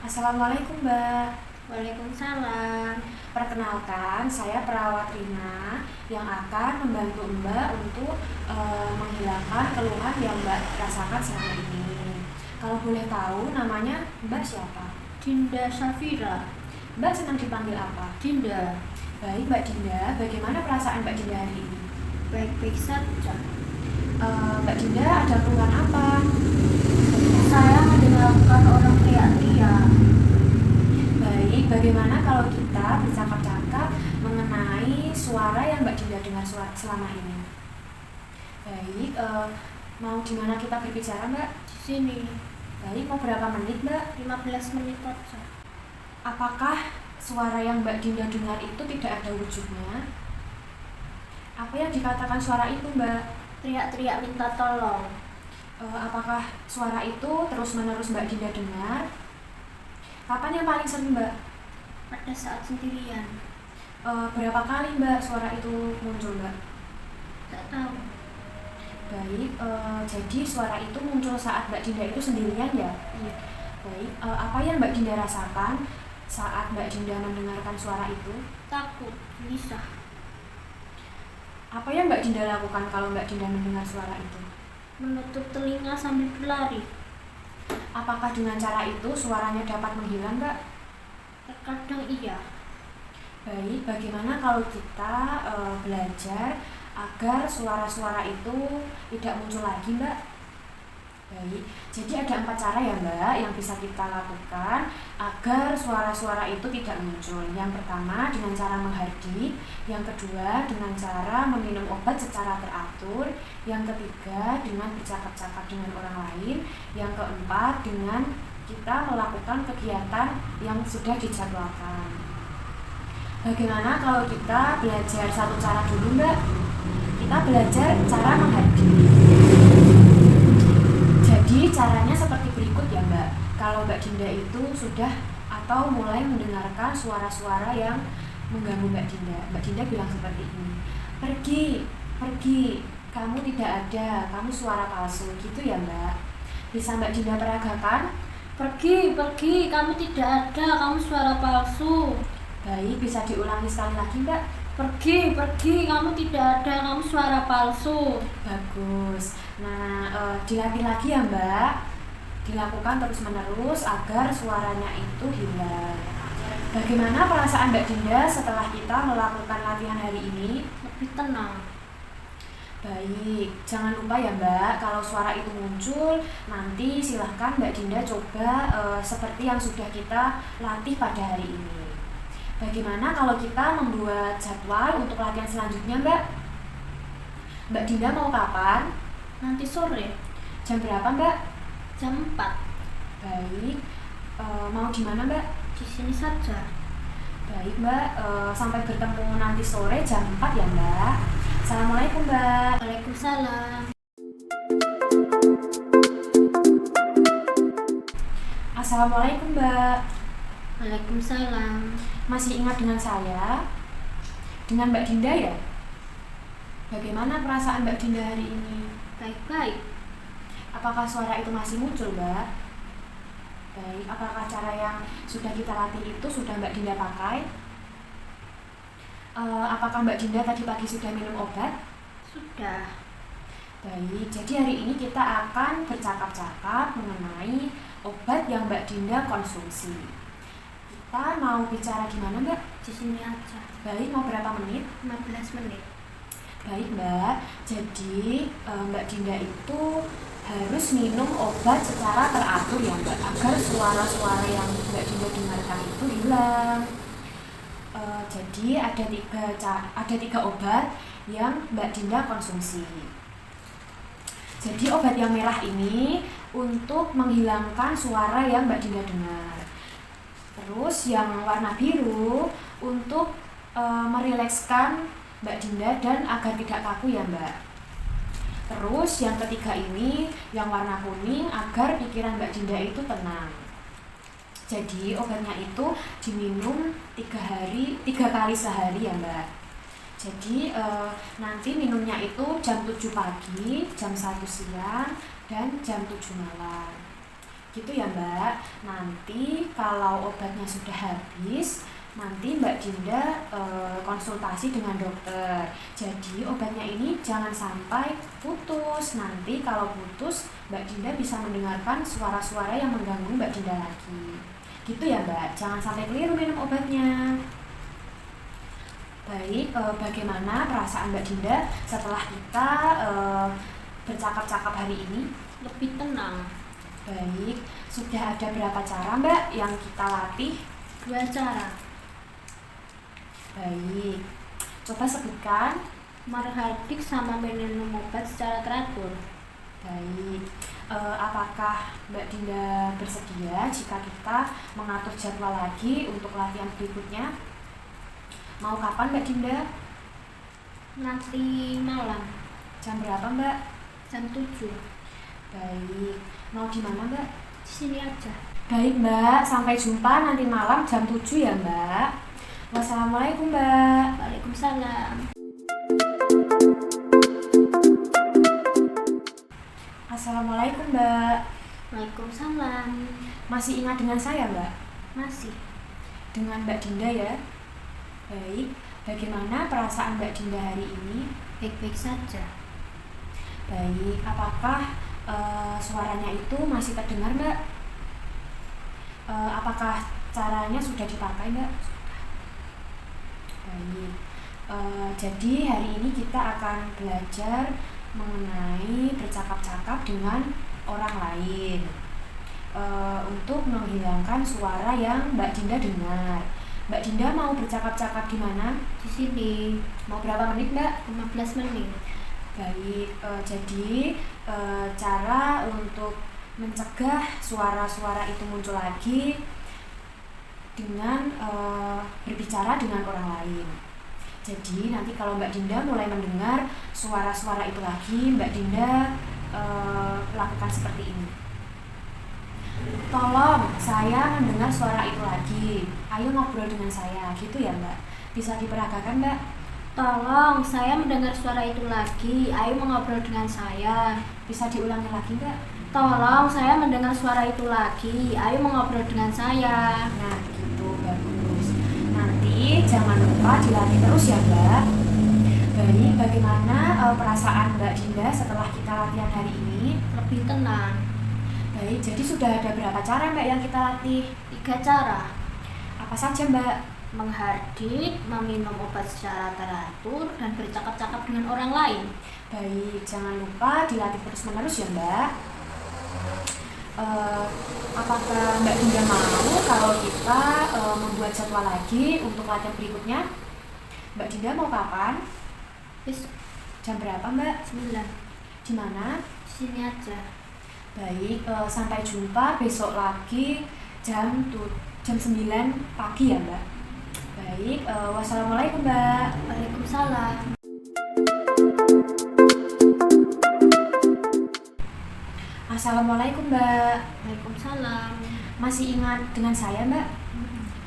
Assalamualaikum Mbak. Waalaikumsalam. Perkenalkan, saya perawat Rina yang akan membantu Mbak untuk menghilangkan keluhan yang Mbak rasakan selama ini. Kalau boleh tahu namanya Mbak siapa? Dinda Safira. Mbak senang dipanggil apa? Dinda. Baik Mbak Dinda, bagaimana perasaan Mbak Dinda hari ini? Baik-baik saja. Mbak Dinda ada keluhan apa? Saya mendengarkan orang teriak-teriak. Baik, bagaimana kalau kita bercakap-cakap mengenai suara yang Mbak Dinda dengar selama ini? Baik, mau di mana kita berbicara Mbak? Di sini Baik, mau berapa menit Mbak? 15 menit saja. Apakah suara yang Mbak Dinda dengar itu tidak ada wujudnya? Apa yang dikatakan suara itu Mbak? Teriak-teriak minta tolong. Apakah suara itu terus-menerus Mbak Dinda dengar? Kapan yang paling sering Mbak? Pada saat sendirian. Berapa kali Mbak suara itu muncul Mbak? Tak tahu. Baik, jadi suara itu muncul saat Mbak Dinda itu sendirian ya? Iya. Baik, apa yang Mbak Dinda rasakan saat Mbak Dinda mendengarkan suara itu? Takut, gelisah. Apa yang Mbak Dinda lakukan kalau Mbak Dinda mendengar suara itu? Menutup telinga sambil berlari. Apakah dengan cara itu suaranya dapat menghilang Mbak? Terkadang iya. Baik, bagaimana kalau kita belajar agar suara-suara itu tidak muncul lagi Mbak? Baik, jadi ada 4 cara ya Mbak yang bisa kita lakukan agar suara-suara itu tidak muncul. Yang pertama dengan cara menghardik, yang kedua dengan cara meminum obat secara teratur, yang ketiga dengan bercakap-cakap dengan orang lain, yang keempat dengan kita melakukan kegiatan yang sudah dijadwalkan. Bagaimana kalau kita belajar satu cara dulu Mbak? Kita belajar cara menghardik. Jadi caranya seperti berikut ya Mbak. Kalau Mbak Dinda itu sudah atau mulai mendengarkan suara-suara yang mengganggu Mbak Dinda, Mbak Dinda bilang seperti ini, pergi, pergi, kamu tidak ada, kamu suara palsu, gitu ya Mbak. Bisa Mbak Dinda peragakan? Pergi, pergi, kamu tidak ada, kamu suara palsu. Baik, bisa diulangi sekali lagi Mbak. Pergi, pergi, kamu tidak ada, kamu suara palsu. Bagus. Nah, dilatih lagi ya Mbak. Dilakukan terus-menerus agar suaranya itu hilang. Bagaimana perasaan Mbak Dinda setelah kita melakukan latihan hari ini? Lebih tenang. Baik, jangan lupa ya Mbak, kalau suara itu muncul, nanti silahkan Mbak Dinda coba seperti yang sudah kita latih pada hari ini. Bagaimana kalau kita membuat jadwal untuk latihan selanjutnya Mbak? Mbak Dinda mau kapan? Nanti sore, Jam berapa Mbak? jam 4. Baik, mau di mana Mbak? Di sini saja. Baik Mbak, sampai bertemu nanti sore jam 4 ya Mbak. Assalamualaikum Mbak. Waalaikumsalam. Assalamualaikum Mbak. Waalaikumsalam. Masih ingat dengan saya? Dengan Mbak Dinda ya? Bagaimana perasaan Mbak Dinda hari ini? Baik-baik. Apakah suara itu masih muncul Mbak? Baik, apakah cara yang sudah kita latih itu sudah Mbak Dinda pakai? Apakah Mbak Dinda tadi pagi sudah minum obat? Sudah. Baik, jadi hari ini kita akan bercakap-cakap mengenai obat yang Mbak Dinda konsumsi. Kita mau bicara gimana Mbak? Di sini aja. Baik, mau berapa menit? 15 menit. Baik Mbak, jadi Mbak Dinda itu harus minum obat secara teratur ya Mbak, agar suara-suara yang Mbak Dinda dengarkan itu hilang. Jadi ada tiga obat yang Mbak Dinda konsumsi. Jadi obat yang merah ini untuk menghilangkan suara yang Mbak Dinda dengar. Terus yang warna biru untuk merilekskan Mbak Dinda dan agar tidak kaku ya Mbak. Terus yang ketiga ini yang warna kuning agar pikiran Mbak Dinda itu tenang. Jadi obatnya itu diminum 3 kali sehari ya Mbak. Jadi nanti minumnya itu jam 7 pagi, jam 1 siang, dan jam 7 malam. Gitu ya Mbak. Nanti kalau obatnya sudah habis, nanti Mbak Dinda konsultasi dengan dokter. Jadi obatnya ini jangan sampai putus. Nanti kalau putus, Mbak Dinda bisa mendengarkan suara-suara yang mengganggu Mbak Dinda lagi. Gitu ya Mbak, jangan sampai keliru minum obatnya. Baik, bagaimana perasaan Mbak Dinda setelah kita bercakap-cakap hari ini? Lebih tenang. Baik, sudah ada berapa cara Mbak yang kita latih? 2 cara. Baik, coba sebutkan. Merhadik sama minum obat secara teratur. Baik, apakah Mbak Dinda bersedia jika kita mengatur jadwal lagi untuk latihan berikutnya? Mau kapan Mbak Dinda? Nanti malam Jam berapa Mbak? jam 7. Baik, mau di mana Mbak? Di sini aja. Baik Mbak, sampai jumpa nanti malam jam 7 ya Mbak. Wassalamualaikum Mbak. Waalaikumsalam. Assalamualaikum Mbak. Waalaikumsalam. Masih ingat dengan saya Mbak? Masih. Dengan Mbak Dinda ya. Baik, bagaimana perasaan Mbak Dinda hari ini? Baik-baik saja. Baik, apakah suaranya itu masih terdengar Mbak? Apakah caranya sudah dipakai Mbak? Baik, jadi hari ini kita akan belajar mengenai bercakap-cakap dengan orang lain untuk menghilangkan suara yang Mbak Dinda dengar. Mbak Dinda mau bercakap-cakap di mana? Di sini Mau berapa menit Mbak? 15 menit. Baik, jadi cara untuk mencegah suara-suara itu muncul lagi dengan berbicara dengan orang lain. Jadi nanti kalau Mbak Dinda mulai mendengar suara-suara itu lagi, Mbak Dinda lakukan seperti ini. Tolong, saya mendengar suara itu lagi. Ayo ngobrol dengan saya, gitu ya Mbak. Bisa diperagakan Mbak? Tolong, saya mendengar suara itu lagi. Ayo mengobrol dengan saya. Bisa diulangi lagi Mbak? Tolong, saya mendengar suara itu lagi. Ayo mengobrol dengan saya. Nah, gitu, bagus. Nanti jangan lupa dilatih terus ya Mbak. Baik, bagaimana perasaan Mbak Dinda setelah kita latihan hari ini? Lebih tenang. Baik, jadi sudah ada berapa cara Mbak yang kita latih? 3 cara. Apa saja Mbak? Menghardik, meminum obat secara teratur, dan bercakap-cakap dengan orang lain. Baik, jangan lupa dilatih terus-menerus ya Mbak. Apakah Mbak Dinda mau kalau kita membuat jadwal lagi untuk latihan berikutnya? Mbak Dinda mau kapan? Besok Jam berapa Mbak? 9. Di mana? Di sini aja. Baik, sampai jumpa besok lagi jam 9 pagi ya Mbak. Baik, wassalamualaikum Mbak. Waalaikumsalam. Assalamualaikum Mbak. Waalaikumsalam. Masih ingat dengan saya Mbak?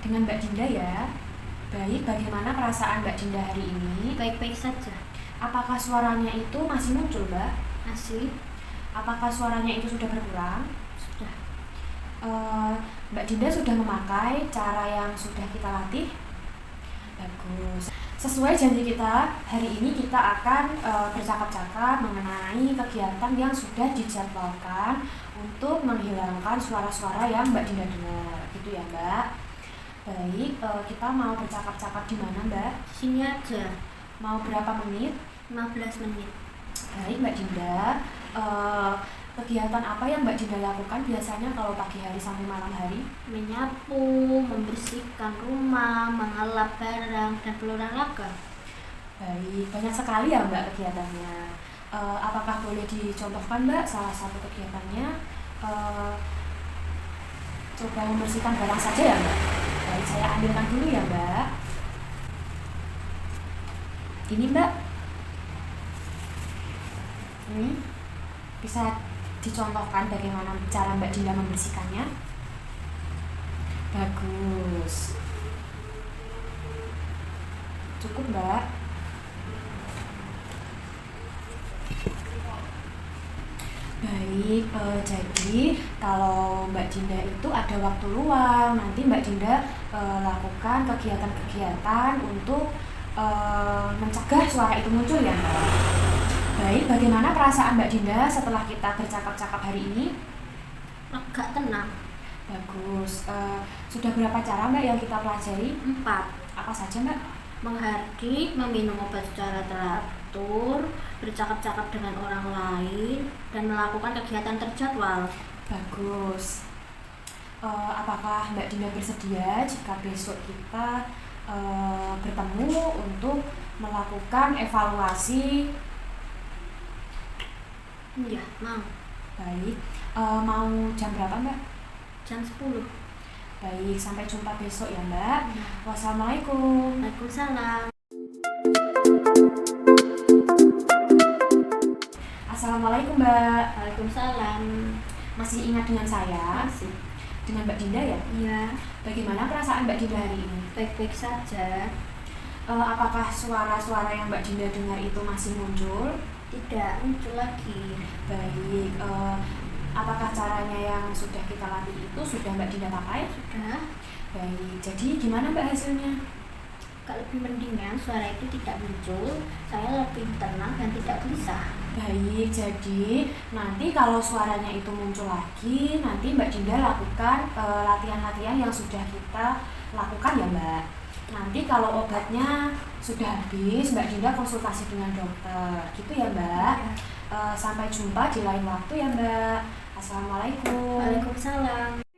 Dengan Mbak Dinda ya. Baik, bagaimana perasaan Mbak Dinda hari ini? Baik-baik saja. Apakah suaranya itu masih muncul Mbak? Masih. Apakah suaranya itu sudah berkurang? Sudah. Mbak Dinda sudah memakai cara yang sudah kita latih? Bagus. Sesuai janji kita, hari ini kita akan bercakap-cakap mengenai kegiatan yang sudah dijadwalkan untuk menghilangkan suara-suara yang Mbak Dinda dengar. Gitu ya Mbak. Baik, kita mau bercakap-cakap di mana Mbak? Di sini aja. Mau berapa menit? 15 menit. Baik Mbak Dinda, kegiatan apa yang Mbak Dinda lakukan biasanya kalau pagi hari sampai malam hari? Menyapu, membersihkan rumah, mengelap barang, dan berolahraga. Baik, banyak sekali ya Mbak kegiatannya. Apakah boleh dicontohkan Mbak salah satu kegiatannya? Coba membersihkan barang saja ya Mbak. Baik, saya ambilkan dulu ya Mbak. Ini Mbak. Ini bisa dicontohkan bagaimana cara Mbak Dinda membersihkannya. Bagus. Cukup Mbak. Baik. Baik, jadi kalau Mbak Dinda itu ada waktu luang, nanti Mbak Dinda lakukan kegiatan-kegiatan untuk mencegah suara itu muncul ya Mbak. Baik, bagaimana perasaan Mbak Dinda setelah kita bercakap-cakap hari ini? Agak tenang. Bagus. Sudah berapa cara Mbak yang kita pelajari? 4. Apa saja Mbak? Menghargai, meminum obat secara teratur, bercakap-cakap dengan orang lain, dan melakukan kegiatan terjadwal. Bagus. Apakah Mbak Dinda bersedia jika besok kita bertemu untuk melakukan evaluasi? Iya, mau. Baik. Mau jam berapa Mbak? Jam 10. Baik, sampai jumpa besok ya Mbak. Ya. Wassalamualaikum. Waalaikumsalam. Assalamualaikum Mbak. Waalaikumsalam. Masih ingat dengan saya? Masih. Dengan Mbak Dinda ya? Iya, Bagaimana perasaan Mbak Dinda hari ini? baik-baik saja. Apakah suara-suara yang Mbak Dinda dengar itu masih muncul? Tidak muncul lagi. Baik, apakah caranya yang sudah kita latih itu sudah Mbak Dinda pakai? Sudah. Baik, jadi gimana Mbak hasilnya? Agak lebih mendingan, suara itu tidak muncul. Saya lebih tenang dan tidak gelisah. Baik, jadi nanti kalau suaranya itu muncul lagi, nanti Mbak Dinda lakukan latihan-latihan yang sudah kita lakukan ya Mbak. Nanti kalau obatnya sudah habis, Mbak Dinda konsultasi dengan dokter, gitu ya Mbak. Sampai jumpa di lain waktu ya Mbak. Assalamualaikum. Waalaikumsalam.